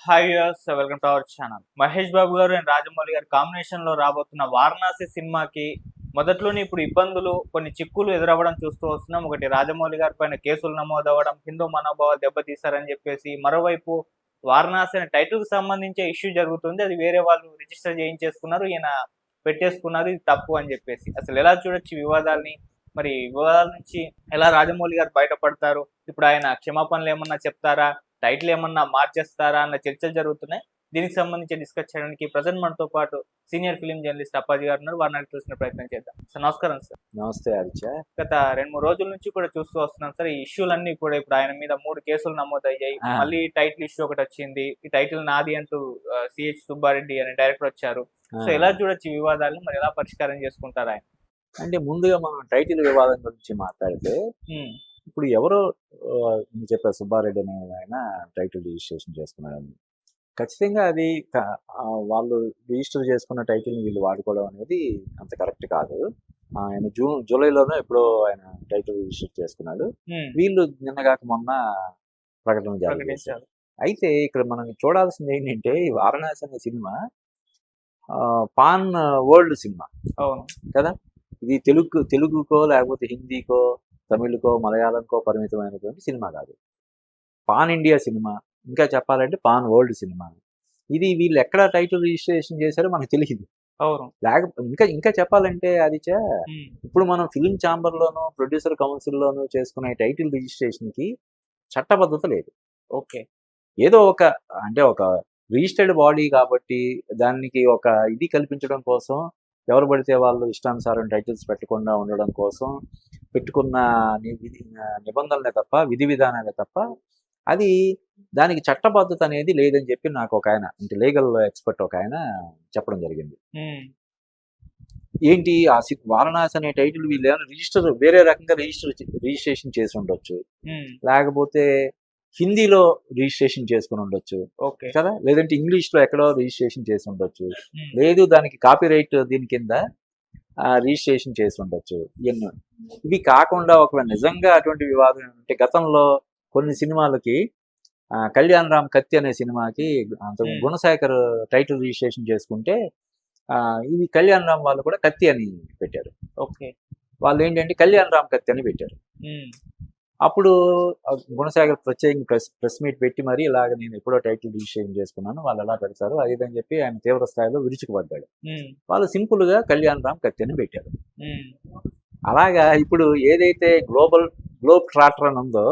Hi viewers, welcome to our channel. Mahesh Babu garu and Rajamouli గారి combination లో రాబోతున్న వారణాసి సినిమాకి మొదట్లోనే ఇప్పుడు ఇబ్బందులు, కొన్ని చిక్కులు ఎదురవ్వడం చూస్తూ వస్తున్నాం. ఒకటి, రాజమౌళి గారి పైన కేసులు నమోదవ్వడం, హిందూ మనోభావాలు దెబ్బతీశారని చెప్పేసి. మరోవైపు వారణాసి అనే టైటిల్ కి సంబంధించే ఇష్యూ జరుగుతుంది. అది వేరే వాళ్ళు రిజిస్టర్ చేయించేసుకున్నారు, ఈయన పెట్టేసుకున్నారు. ఇది తప్పు అని చెప్పేసి. అసలు ఎలా చూడొచ్చు ఈ వివాదాల్ని? మరి వివాదాల నుంచి ఎలా రాజమౌళి గారు బయటపడతారు? ఇప్పుడు ఆయన క్షమాపణలు ఏమన్నా చెప్తారా, టైటిల్ ఏమన్నా మార్చేస్తారా అన్న చర్చలు జరుగుతున్నాయి. దీనికి సంబంధించి డిస్కస్ చేయడానికి ప్రజెంట్ మనతో పాటు సీనియర్ ఫిలిం జర్నలిస్ట్ అప్పాజీ గారు ఉన్నారు. వారిని అడిగి చూసిన ప్రయత్నం చేద్దాం. సార్ నమస్కారం. సార్ నమస్తే ఆదిత్య. గత 2-3 రోజుల నుంచి కూడా చూస్తూ వస్తున్నాం సార్. ఈ ఇష్యూలన్నీ కూడా ఇప్పుడు ఆయన మీద 3 కేసులు నమోదయ్యాయి. మళ్ళీ టైటిల్ ఇష్యూ ఒకటి వచ్చింది. ఈ టైటిల్ నాది అంటూ సిహెచ్ సుబ్బారెడ్డి అనే డైరెక్టర్ వచ్చారు. సో ఎలా చూడొచ్చు ఈ వివాదాలను, మరి ఎలా పరిష్కారం చేసుకుంటారు ఆయన? అంటే ముందుగా మనం టైటిల్ వివాదం గురించి మాట్లాడితే, ఇప్పుడు ఎవరో మీరు చెప్పారు సుబ్బారెడ్డి అనే ఆయన టైటిల్ రిజిస్ట్రేషన్ చేసుకున్నాడని. ఖచ్చితంగా అది వాళ్ళు రిజిస్టర్ చేసుకున్న టైటిల్ని వీళ్ళు వాడుకోవడం అనేది అంత కరెక్ట్ కాదు. ఆయన జూలైలోనే ఎప్పుడో ఆయన టైటిల్ రిజిస్టర్ చేసుకున్నాడు. వీళ్ళు నిన్నగాక మొన్న ప్రకటన చేశారు. అయితే ఇక్కడ మనం చూడాల్సింది ఏంటంటే, ఈ వారణాసి అనే సినిమా పాన్ వరల్డ్ సినిమా. అవును కదా. ఇది తెలుగుకో లేకపోతే హిందీకో తమిళ్కో మలయాళంకో పరిమితమైనటువంటి సినిమా కాదు. పాన్ ఇండియా సినిమా, ఇంకా చెప్పాలంటే పాన్ వరల్డ్ సినిమా. ఇది వీళ్ళు ఎక్కడ టైటిల్ రిజిస్ట్రేషన్ చేశారో మనకు తెలియదు. ఇంకా ఇంకా చెప్పాలంటే ఆదిత్య, ఇప్పుడు మనం ఫిలిం ఛాంబర్లోను ప్రొడ్యూసర్ కౌన్సిల్లోను చేసుకునే టైటిల్ రిజిస్ట్రేషన్కి చట్టబద్ధత లేదు. ఓకే, ఏదో ఒక రిజిస్టర్డ్ బాడీ కాబట్టి దానికి ఒక ఇది కల్పించడం కోసం ఎవరు పడితే వాళ్ళు ఇష్టానుసారం టైటిల్స్ పెట్టకుండా ఉండడం కోసం పెట్టుకున్న నిబంధనలే తప్ప, విధి విధానాలే తప్ప, అది దానికి చట్టబద్ధత అనేది లేదని చెప్పి నాకు ఒక ఆయన, అంటే లీగల్ ఎక్స్పర్ట్ ఒక ఆయన చెప్పడం జరిగింది. ఏంటి ఆ వారణాసి అనే టైటిల్ వీళ్ళు ఏమైనా వేరే రకంగా రిజిస్ట్రేషన్ చేసి ఉండొచ్చు, లేకపోతే హిందీలో రిజిస్ట్రేషన్ చేసుకుని ఉండొచ్చు కదా, లేదంటే ఇంగ్లీష్ లో ఎక్కడో రిజిస్ట్రేషన్ చేసి ఉండొచ్చు, లేదు దానికి కాపీరైట్ దీని కింద రిజిస్ట్రేషన్ చేసి ఉండొచ్చు. ఎన్నో ఇవి కాకుండా ఒకవేళ నిజంగా అటువంటి వివాదం అంటే, గతంలో కొన్ని సినిమాలకి కళ్యాణ్ రామ్ కత్తి అనే సినిమాకి గుణశేఖర్ టైటిల్ రిజిస్ట్రేషన్ చేసుకుంటే ఇది కళ్యాణ్ రామ్ వాళ్ళు కూడా కత్తి అని పెట్టారు. ఓకే, వాళ్ళు ఏంటంటే కళ్యాణ్ రామ్ కత్తి అని పెట్టారు. అప్పుడు గుణశేఖర్ ప్రత్యేకంగా ప్రెస్ మీట్ పెట్టి మరి ఇలాగ నేను ఎప్పుడో టైటిల్ రిజిస్ట్రేషన్ చేసుకున్నాను, వాళ్ళు ఎలా పెడతారు అది అని చెప్పి ఆయన తీవ్ర స్థాయిలో విరుచుకుపడ్డాడు. వాళ్ళు సింపుల్ గా కళ్యాణ్ రామ్ కత్తి అని పెట్టారు. అలాగా ఇప్పుడు ఏదైతే గ్లోబ్ ట్రాటర్ అని ఉందో,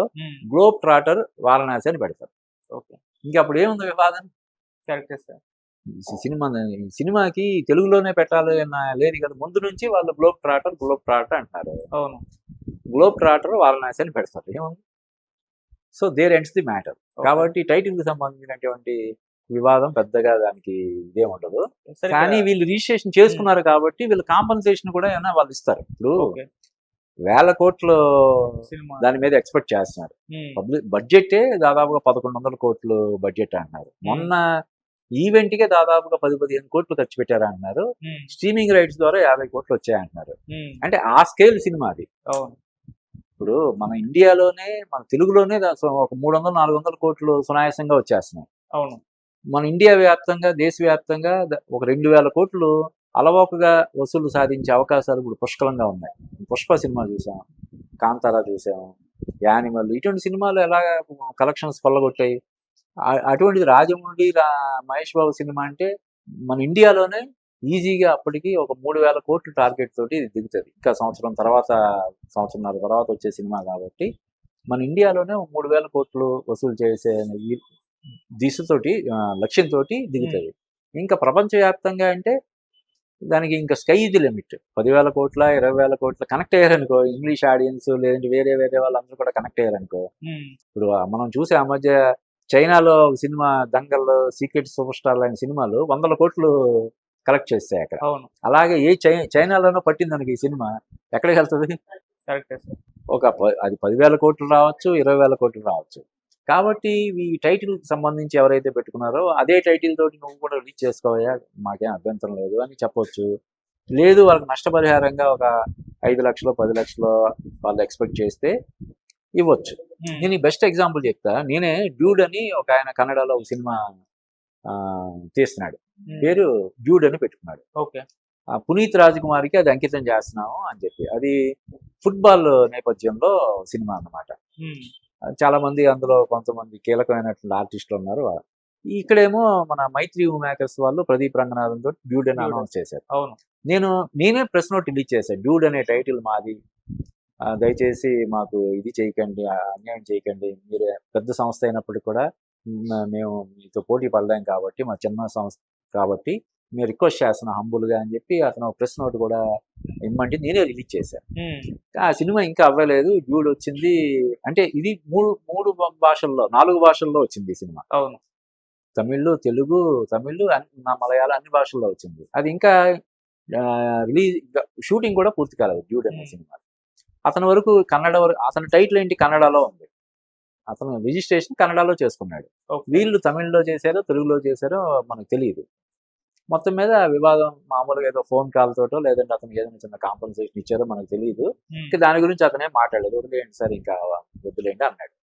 గ్లోబ్ ట్రాటర్ వారణాసి అని పెడతారు. ఇంకా అప్పుడు ఏముంది వివాదం? కరెక్టే సార్. సినిమాకి తెలుగులోనే పెట్టాలి అన్న లేదు కదా. ముందు నుంచి వాళ్ళు గ్లోబ్ ట్రాటర్ అంటారు. అవును, గ్లోబ్ ట్రాటర్ వారణాసి అని పెడతారు. ఏముంది? So there ends the matter. కాబట్టి టైటిల్ కి సంబంధించినటువంటి వివాదం పెద్దగా దానికి ఇదేముండదు. కానీ వీళ్ళు రిజిస్ట్రేషన్ చేసుకున్నారు కాబట్టి వీళ్ళు కాంపన్సేషన్ కూడా ఏమైనా వాళ్ళు ఇస్తారు. ఇప్పుడు వేల కోట్లు దాని మీద ఎక్స్పెక్ట్ చేస్తున్నారు. బడ్జెటే దాదాపుగా 1100 కోట్లు బడ్జెట్ అంటున్నారు. మొన్న ఈవెంట్ కే దాదాపుగా 10-15 కోట్లు ఖర్చు పెట్టారా అంటున్నారు. స్ట్రీమింగ్ రైట్స్ ద్వారా 50 కోట్లు వచ్చాయంటున్నారు. అంటే ఆ స్కేల్ సినిమా అది. ఇప్పుడు మన ఇండియాలోనే, మన తెలుగులోనే ఒక 300-400 కోట్లు సునాయాసంగా వచ్చేస్తున్నాయి. అవును, మన ఇండియా వ్యాప్తంగా, దేశవ్యాప్తంగా ఒక 2000 కోట్లు అలవోకగా వసూలు సాధించే అవకాశాలు ఇప్పుడు పుష్కలంగా ఉన్నాయి. పుష్ప సినిమా చూసాం, కాంతారా చూసాం, యానిమల్, ఇటువంటి సినిమాలు ఎలా కలెక్షన్స్ కొల్లగొట్టాయి. అటువంటిది రాజమౌళి మహేష్ బాబు సినిమా అంటే మన ఇండియాలోనే ఈజీగా అప్పటికి ఒక 3000 కోట్ల టార్గెట్ తోటి దిగుతుంది. ఇంకా సంవత్సరంన్నర తర్వాత వచ్చే సినిమా కాబట్టి మన ఇండియాలోనే 3000 కోట్లు వసూలు చేసే దిశతోటి, లక్ష్యంతో దిగుతుంది. ఇంకా ప్రపంచవ్యాప్తంగా అంటే దానికి ఇంకా స్కై ఇది లిమిట్. 10,000 కోట్ల 20,000 కోట్ల కనెక్ట్ అయ్యారనుకో, ఇంగ్లీష్ ఆడియన్స్ లేదంటే వేరే వాళ్ళందరూ కూడా కనెక్ట్ అయ్యారనుకో. ఇప్పుడు మనం చూసే ఆ మధ్య చైనాలో cinema Dangal, secret super star లాంటి సినిమాలు 100 కోట్లు కలెక్ట్ చేస్తాయి అక్కడ. అలాగే చైనాలోనో పట్టింది మనకి ఈ సినిమా, ఎక్కడికి వెళ్తుంది? అది 10,000 కోట్లు రావచ్చు, 20,000 కోట్లు రావచ్చు. కాబట్టి ఈ టైటిల్ సంబంధించి ఎవరైతే పెట్టుకున్నారో అదే టైటిల్ తోటి నువ్వు కూడా రిలీజ్ చేసుకోవా, మాకేం అభ్యంతరం లేదు అని చెప్పొచ్చు. లేదు వాళ్ళకి నష్టపరిహారంగా ఒక 5 లక్షలు 10 లక్షలు వాళ్ళు ఎక్స్పెక్ట్ చేస్తే ఇవ్వచ్చు. నేను ఈ బెస్ట్ ఎగ్జాంపుల్ చెప్తా. నేనే డ్యూడ్ అని ఒక ఆయన కన్నడలో ఒక సినిమా తీస్తున్నాడు. పేరు డ్యూడ్ అని పెట్టుకున్నాడు. ఓకే. పునీత్ రాజ్కుమార్కి అది అంకితం చేస్తున్నాము అని చెప్పి. అది ఫుట్బాల్ నేపథ్యంలో సినిమా అన్నమాట. చాలా మంది అందులో కొంతమంది కీలకమైనటువంటి ఆర్టిస్టులు ఉన్నారు. ఇక్కడేమో మన మైత్రి మేకర్స్ వాళ్ళు ప్రదీప్ రంగనాథన్ తోటి డ్యూడ్ అని అనౌన్స్ చేశారు. అవును. నేనే ప్రెస్ నోట్ రిలీజ్ చేశాను. డ్యూడ్ అనే టైటిల్ మాది, దయచేసి మాకు ఇది చేయకండి, అన్యాయం చేయకండి. మీరు పెద్ద సంస్థ అయినప్పటికీ కూడా మేము మీతో పోటీ పడలేం కాబట్టి, మా చిన్న సంస్థ కాబట్టి మేము రిక్వెస్ట్ చేస్తున్నాం హంబుల్గా అని చెప్పి అతను ప్రెస్ నోట్ కూడా ఇమ్మంటే నేనే రిలీజ్ చేశాను. ఆ సినిమా ఇంకా అవ్వలేదు. డ్యూడ్ వచ్చింది అంటే ఇది మూడు భాషల్లో 4 భాషల్లో వచ్చింది ఈ సినిమా. అవును. తమిళ్, తెలుగు, మలయాళం అన్ని భాషల్లో వచ్చింది. అది ఇంకా రిలీజ్ షూటింగ్ కూడా పూర్తి కాలేదు డ్యూడ్ అనే సినిమా. అతని వరకు కన్నడ వరకు అతని టైటిల్ ఏంటి కన్నడలో ఉంది. అతను రిజిస్ట్రేషన్ కన్నడలో చేసుకున్నాడు. వీళ్ళు తమిళ్లో చేశారో తెలుగులో చేశారో మనకు తెలియదు. మొత్తం మీద వివాదం మామూలుగా ఏదో ఫోన్ కాల్ తోటో లేదంటే అతనికి ఏదైనా చిన్న కాంపన్సేషన్ ఇచ్చారో మనకు తెలియదు. ఇంకా దాని గురించి అతనే మాట్లాడలేదు. వదిలేయండి సార్, ఇంకా వదిలేయండి అన్నాడు.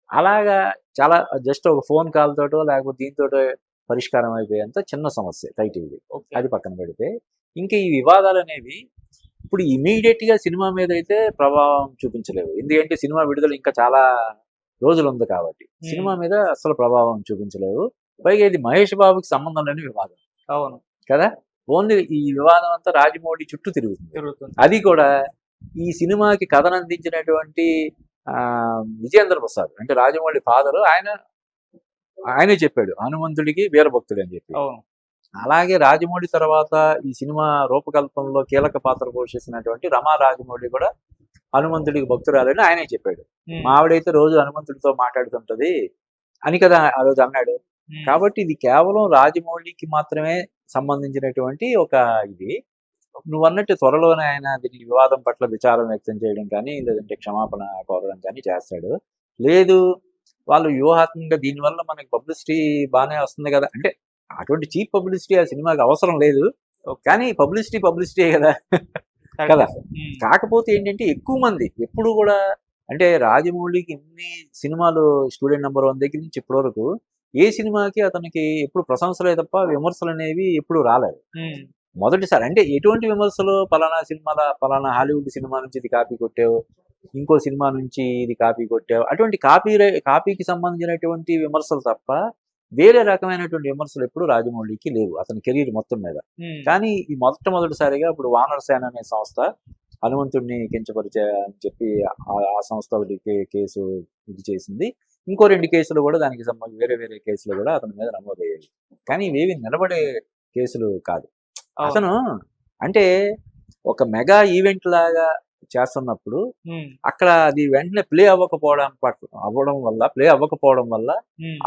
అలాగా చాలా జస్ట్ ఒక ఫోన్ కాల్ తోటో లేకపోతే దీంతో పరిష్కారం అయిపోయేంత చిన్న సమస్య టైటిల్ది. అది పక్కన పెడితే ఇంకా ఈ వివాదాలు అనేవి ఇప్పుడు ఇమీడియట్ గా సినిమా మీద అయితే ప్రభావం చూపించలేవు. ఎందుకంటే సినిమా విడుదల ఇంకా చాలా రోజులు ఉంది కాబట్టి సినిమా మీద అసలు ప్రభావం చూపించలేవు. పైగా ఇది మహేష్ బాబుకి సంబంధం లేని వివాదం. అవును కదా. ఓన్లీ ఈ వివాదం అంతా రాజమౌళి చుట్టూ తిరుగుతుంది. అది కూడా ఈ సినిమాకి కథను అందించినటువంటి విజయేంద్ర ప్రసాద్ అంటే రాజమౌళి ఫాదర్, ఆయనే చెప్పాడు హనుమంతుడికి వీరభక్తుడు అని చెప్పి. అలాగే రాజమౌళి తర్వాత ఈ సినిమా రూపకల్పనలో కీలక పాత్ర పోషిస్తున్నటువంటి రమా రాజమౌళి కూడా హనుమంతుడికి భక్తురాలని ఆయనే చెప్పాడు. మా ఆవిడైతే రోజు హనుమంతుడితో మాట్లాడుతుంటది అని కదా ఆ రోజు అన్నాడు. కాబట్టి ఇది కేవలం రాజమౌళికి మాత్రమే సంబంధించినటువంటి ఒక ఇది. నువ్వు అన్నట్టు త్వరలోనే ఆయన దీని వివాదం పట్ల విచారం వ్యక్తం చేయడం కానీ లేదంటే క్షమాపణ కోరడం కానీ చేస్తాడు. లేదు వాళ్ళు వ్యూహాత్మకంగా దీనివల్ల మనకి పబ్లిసిటీ బాగానే వస్తుంది కదా అంటే అటువంటి చీప్ పబ్లిసిటీ ఆ సినిమాకి అవసరం లేదు, కానీ పబ్లిసిటీ కదా కదా. కాకపోతే ఏంటంటే ఎక్కువ మంది ఎప్పుడు కూడా అంటే రాజమౌళికి ఇన్ని సినిమాలు స్టూడెంట్ నెంబర్ 1 దగ్గర నుంచి ఇప్పటి వరకు ఏ సినిమాకి అతనికి ఎప్పుడు ప్రశంసలే తప్ప విమర్శలు అనేవి ఎప్పుడు రాలేదు. మొదటిసారి అంటే ఎటువంటి విమర్శలు పలానా హాలీవుడ్ సినిమా నుంచి ఇది కాపీ కొట్టావు, ఇంకో సినిమా నుంచి ఇది కాపీ కొట్టావు, అటువంటి కాపీకి సంబంధించినటువంటి విమర్శలు తప్ప వేరే రకమైనటువంటి విమర్శలు ఎప్పుడు రాజమౌళికి లేవు అతని కెరీర్ మొత్తం మీద. కానీ ఈ మొదటిసారిగా ఇప్పుడు వానరసేన అనే సంస్థ హనుమంతుడిని కించపరిచే అని చెప్పి ఆ సంస్థ కేసు ఇది చేసింది. ఇంకో 2 కేసులు కూడా దానికి సంబంధించి వేరే కేసులు కూడా అతని మీద నమోదయ్యాయి. కానీ ఇవేవి నిలబడే కేసులు కాదు. అతను అంటే ఒక మెగా ఈవెంట్ లాగా చేస్తున్నప్పుడు అక్కడ అది వెంటనే ప్లే అవ్వకపోవడం వల్ల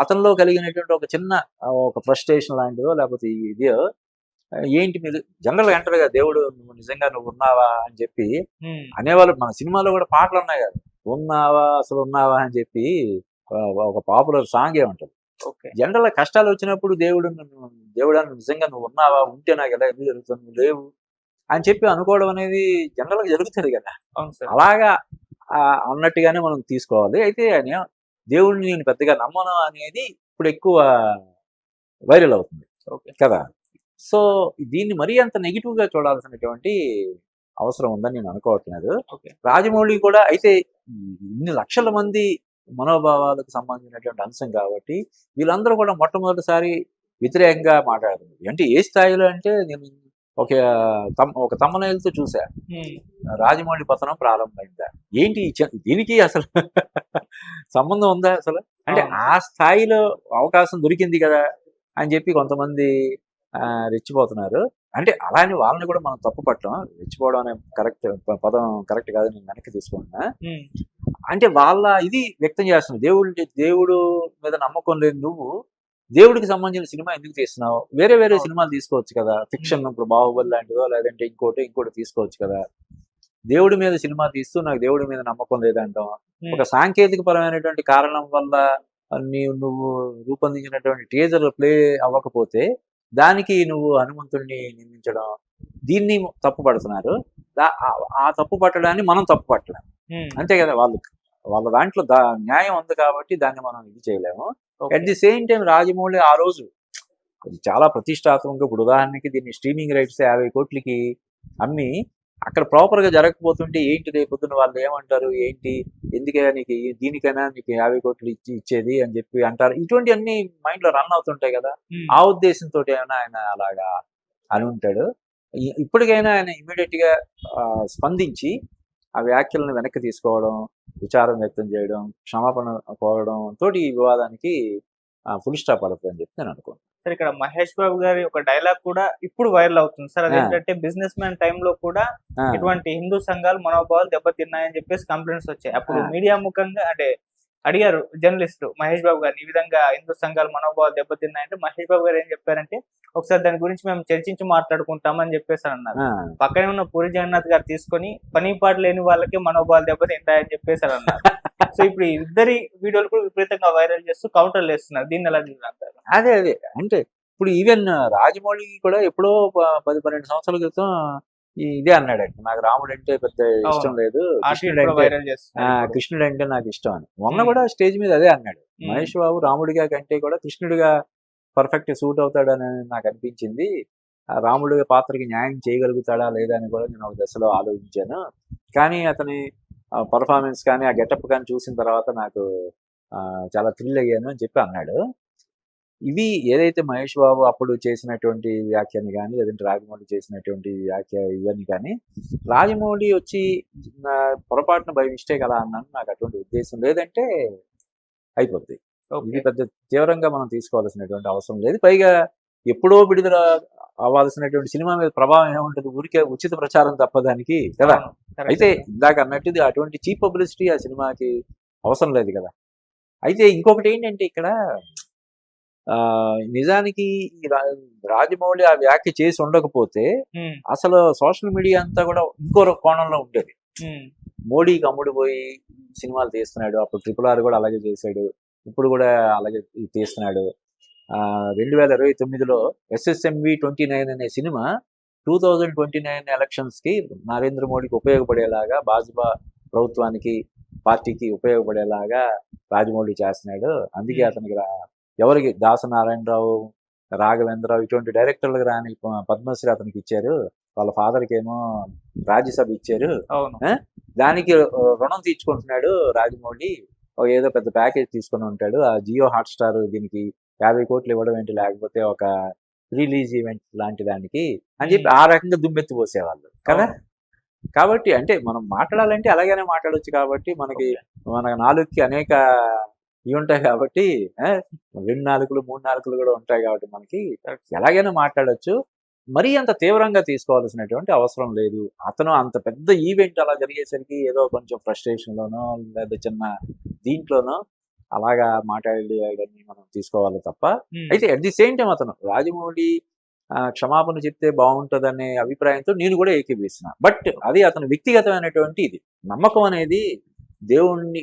అతనిలో కలిగినటువంటి ఒక చిన్న ఒక ఫ్రస్ట్రేషన్ లాంటిదో లేకపోతే ఇది ఏంటి మీరు జనరల్ గా అంటారు కదా దేవుడు నువ్వు ఉన్నావా అని చెప్పి అనేవాళ్ళు. మన సినిమాలో కూడా పాటలు ఉన్నాయి కదా, ఉన్నావా అని చెప్పి ఒక పాపులర్ సాంగ్ ఏమంటారు. జనరల్ గా కష్టాలు వచ్చినప్పుడు దేవుడు నిజంగా నువ్వు ఉన్నావా, ఉంటే నాకు ఎలా ఎందుకు జరుగుతుంది, నువ్వు లేవు అని చెప్పి అనుకోవడం అనేది జనరల్ గా జరుగుతుంది కదా. అలాగా అన్నట్టుగానే మనం తీసుకోవాలి. అయితే దేవుడిని నేను పెద్దగా నమ్మను అనేది ఇప్పుడు ఎక్కువ వైరల్ అవుతుంది కదా. సో దీన్ని మరీ అంత నెగిటివ్ గా చూడాల్సినటువంటి అవసరం ఉందని నేను అనుకోవట్లేదు. రాజమౌళి కూడా అయితే ఇన్ని లక్షల మంది మనోభావాలకు సంబంధించినటువంటి అంశం కాబట్టి వీళ్ళందరూ కూడా మొట్టమొదటిసారి వ్యతిరేకంగా మాట్లాడుతుంది. అంటే ఏ స్థాయిలో అంటే నేను ఒక తమ్మనైలతో చూసా రాజమౌళి పతనం ప్రారంభమైందా ఏంటి, దీనికి అసలు సంబంధం ఉందా అసలు అంటే ఆ స్థాయిలో అవకాశం దొరికింది కదా అని చెప్పి కొంతమంది రెచ్చిపోతున్నారు. అంటే అలానే వాళ్ళని కూడా మనం తప్పు పట్టం, రెచ్చిపోవడం అనే పదం కరెక్ట్ కాదు, నేను వెనక్కి తీసుకుంటున్నా. అంటే వాళ్ళ ఇది వ్యక్తం చేస్తున్నావు, దేవుడు మీద నమ్మకం లేదు నువ్వు దేవుడికి సంబంధించిన సినిమా ఎందుకు తీస్తున్నావు, వేరే సినిమాలు తీసుకోవచ్చు కదా, ఫిక్షన్ ఇప్పుడు బాహుబలి లాంటిదో లేదంటే ఇంకోటి తీసుకోవచ్చు కదా. దేవుడి మీద సినిమా తీస్తూ నాకు దేవుడి మీద నమ్మకం లేదంటాం. ఒక సాంకేతిక పరమైనటువంటి కారణం వల్ల నువ్వు రూపొందించినటువంటి టీజర్ ప్లే అవ్వకపోతే దానికి నువ్వు హనుమంతుడిని నిందించడం, దీన్ని తప్పు పడుతున్నారు. ఆ తప్పు పట్టడాన్ని మనం తప్పు పట్టలేము, అంతే కదా. వాళ్ళ దాంట్లో న్యాయం ఉంది కాబట్టి దాన్ని మనం ఇది చేయలేము. At the same time Rajamouli ఆ రోజు అది చాలా ప్రతిష్టాత్మకంగా. ఇప్పుడు ఉదాహరణకి దీన్ని స్ట్రీమింగ్ రైట్స్ 50 కోట్లకి అమ్మి అక్కడ ప్రాపర్గా జరగకపోతుంటే ఏంటి రేపొద్దున వాళ్ళు ఏమంటారు, ఏంటి ఎందుకైనా నీకు దీనికైనా నీకు 50 కోట్లు ఇచ్చేది అని చెప్పి అంటారు. ఇటువంటివన్నీ మైండ్లో రన్ అవుతుంటాయి కదా. ఆ ఉద్దేశంతో ఏమైనా ఆయన అలాగా అని ఉంటాడు. ఇప్పటికైనా ఆయన ఇమీడియట్గా స్పందించి ఆ వ్యాఖ్యలను వెనక్కి తీసుకోవడం, విచారం వ్యక్తం చేయడం, క్షమాపణ కోరడం తోటి ఈ వివాదానికి ఫుల్ స్టాప్ పడుతుంది అని చెప్పి నేను అనుకోను. సార్ ఇక్కడ మహేష్ బాబు గారి ఒక డైలాగ్ కూడా ఇప్పుడు వైరల్ అవుతుంది సార్. అదేంటంటే బిజినెస్ మ్యాన్ టైంలో కూడా ఇటువంటి హిందూ సంఘాలు మనోభావాలు దెబ్బతిన్నాయని చెప్పేసి కంప్లైంట్స్ వచ్చాయి. అప్పుడు మీడియా ముఖంగా అంటే అడిగారు జర్నలిస్ట్ మహేష్ బాబు గారిని, ఈ విధంగా హిందూ సంఘాలు మనోభావాలు దెబ్బతిన్నాయంటే మహేష్ బాబు గారు ఏం చెప్పారంటే, ఒకసారి దాని గురించి మేము చర్చించి మాట్లాడుకుంటామని చెప్పేసి అన్నారు. పక్కనే ఉన్న పూరి జగన్నాథ్ గారు తీసుకొని పని పాటు లేని వాళ్ళకి మనోభావాలు దెబ్బతింటాయని చెప్పేసి అన్నారు. సో ఇప్పుడు ఇద్దరి వీడియోలు కూడా విపరీతంగా వైరల్ చేస్తూ కౌంటర్లు వేస్తున్నారు. దీన్ని ఎలా అంటారు? అదే అంటే ఇప్పుడు ఈవెన్ రాజమౌళి కూడా ఎప్పుడో 10-12 సంవత్సరాల క్రితం ఇదే అన్నాడంట, నాకు రాముడు అంటే పెద్ద ఇష్టం లేదు, కృష్ణుడు అంటే నాకు ఇష్టం అని. మొన్న కూడా స్టేజ్ మీద అదే అన్నాడు. మహేష్ బాబు రాముడిగా కంటే కూడా కృష్ణుడిగా పర్ఫెక్ట్ సూట్ అవుతాడని నాకు అనిపించింది. రాముడి పాత్రకి న్యాయం చేయగలుగుతాడా లేదా అని కూడా నేను ఒక దశలో ఆలోచించాను. కానీ అతని పర్ఫార్మెన్స్ కానీ ఆ గెటప్ కానీ చూసిన తర్వాత నాకు చాలా థ్రిల్ అయ్యాను అని చెప్పి అన్నాడు. ఇవి ఏదైతే మహేష్ బాబు అప్పుడు చేసినటువంటి వ్యాఖ్యని కానీ, లేదంటే రాజమౌళి చేసినటువంటి వ్యాఖ్య ఇవన్నీ కానీ, రాజమౌళి వచ్చి పొరపాటున బై మిస్టేక్ అలా అన్నాను, నాకు అటువంటి ఉద్దేశం లేదంటే అయిపోద్ది. ఇది పెద్ద తీవ్రంగా మనం తీసుకోవాల్సినటువంటి అవసరం లేదు. పైగా ఎప్పుడో విడుదల అవ్వాల్సినటువంటి సినిమా మీద ప్రభావం ఏముంటుంది, ఊరికే ఉచిత ప్రచారం తప్పదానికి కదా. అయితే ఇందాక అన్నట్టుది అటువంటి చీప్ పబ్లిసిటీ ఆ సినిమాకి అవసరం లేదు కదా. అయితే ఇంకొకటి ఏంటంటే ఇక్కడ నిజానికి రాజమౌళి ఆ వ్యాఖ్య చేసి ఉండకపోతే అసలు సోషల్ మీడియా అంతా కూడా ఇంకో కోణంలో ఉండేది. మోడీకి అమ్ముడుపోయి సినిమాలు తీస్తున్నాడు, అప్పుడు RRR కూడా అలాగే చేశాడు, ఇప్పుడు కూడా అలాగే తీస్తున్నాడు. 2029లో SSMV 29 అనే సినిమా 2029 ఎలక్షన్స్కి నరేంద్ర మోడీకి ఉపయోగపడేలాగా, భాజపా ప్రభుత్వానికి పార్టీకి ఉపయోగపడేలాగా రాజమౌళి చేస్తున్నాడు. అందుకే అతనికి ఎవరికి దాసనారాయణరావు, రాఘవేంద్రరావు ఇటువంటి డైరెక్టర్లకు రాని పద్మశ్రీ అతనికి ఇచ్చారు, వాళ్ళ ఫాదర్కి ఏమో రాజ్యసభ ఇచ్చారు. దానికి రుణం తీర్చుకుంటున్నాడు రాజమౌళి. ఏదో పెద్ద ప్యాకేజ్ తీసుకుని ఉంటాడు. ఆ జియో హాట్స్టార్ దీనికి 50 కోట్లు ఇవ్వడం ఏంటి, లేకపోతే ఒక రిలీజ్ ఈవెంట్ లాంటి దానికి అని చెప్పి ఆ రకంగా దుమ్మెత్తి పోసేవాళ్ళు కదా. కాబట్టి అంటే మనం మాట్లాడాలంటే అలాగనే మాట్లాడవచ్చు. కాబట్టి మన నాలుగుకి అనేక ఇవి ఉంటాయి కాబట్టి, 2 నాలుకలు 3 నాలుకలు కూడా ఉంటాయి కాబట్టి మనకి ఎలాగైనా మాట్లాడచ్చు. మరీ అంత తీవ్రంగా తీసుకోవాల్సినటువంటి అవసరం లేదు. అతను అంత పెద్ద ఈవెంట్ అలా జరిగేసరికి ఏదో కొంచెం ఫ్రస్ట్రేషన్లోనో లేదా చిన్న దీంట్లోనో అలాగా మాట్లాడేయడాన్ని మనం తీసుకోవాలి తప్ప. అయితే అట్ ది సేమ్ టైం అతను రాజమౌళి క్షమాపణ చెప్తే బాగుంటుందనే అభిప్రాయంతో నేను కూడా ఏకీభవిస్తున్నా. బట్ అది అతను వ్యక్తిగతమైనటువంటి ఇది. నమ్మకం అనేది దేవుణ్ణి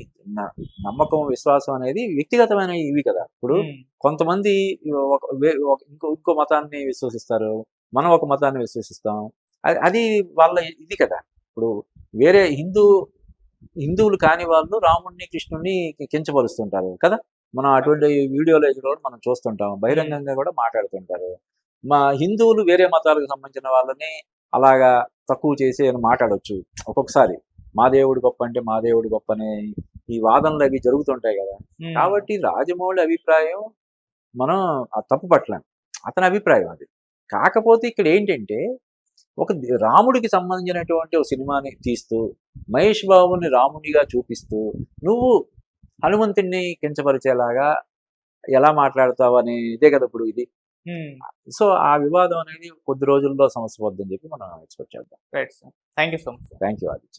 నమ్మకం, విశ్వాసం అనేది వ్యక్తిగతమైన ఇవి కదా. ఇప్పుడు కొంతమంది ఇంకో మతాన్ని విశ్వసిస్తారు, మనం ఒక మతాన్ని విశ్వసిస్తాం, అది వాళ్ళ ఇది కదా. ఇప్పుడు వేరే హిందువులు కాని వాళ్ళు రాముడిని కృష్ణుడిని కించపరుస్తుంటారు కదా. మనం అటువంటి వీడియోలు కూడా మనం చూస్తుంటాం, బహిరంగంగా కూడా మాట్లాడుతుంటారు. మా హిందువులు వేరే మతాలకు సంబంధించిన వాళ్ళని అలాగా తక్కువ చేసి మాట్లాడవచ్చు ఒక్కొక్కసారి. మా దేవుడు గొప్ప అంటే మా దేవుడు గొప్ప అనే ఈ వాదనలు అవి జరుగుతుంటాయి కదా. కాబట్టి రాజమౌళి అభిప్రాయం మనం తప్పు పట్టలేం, అతని అభిప్రాయం అది. కాకపోతే ఇక్కడ ఏంటంటే ఒక రాముడికి సంబంధించినటువంటి ఒక సినిమాని తీస్తూ మహేష్ బాబుని రాముడిగా చూపిస్తూ నువ్వు హనుమంతుడిని కించపరిచేలాగా ఎలా మాట్లాడతావు అని ఇదే కదా ఇప్పుడు ఇది. సో ఆ వివాదం అనేది కొద్ది రోజుల్లో సమస్య వద్దని చెప్పి మనం ఎక్స్పెక్ట్ చేద్దాం. Right sir, thank you so much. Thank you Aditya.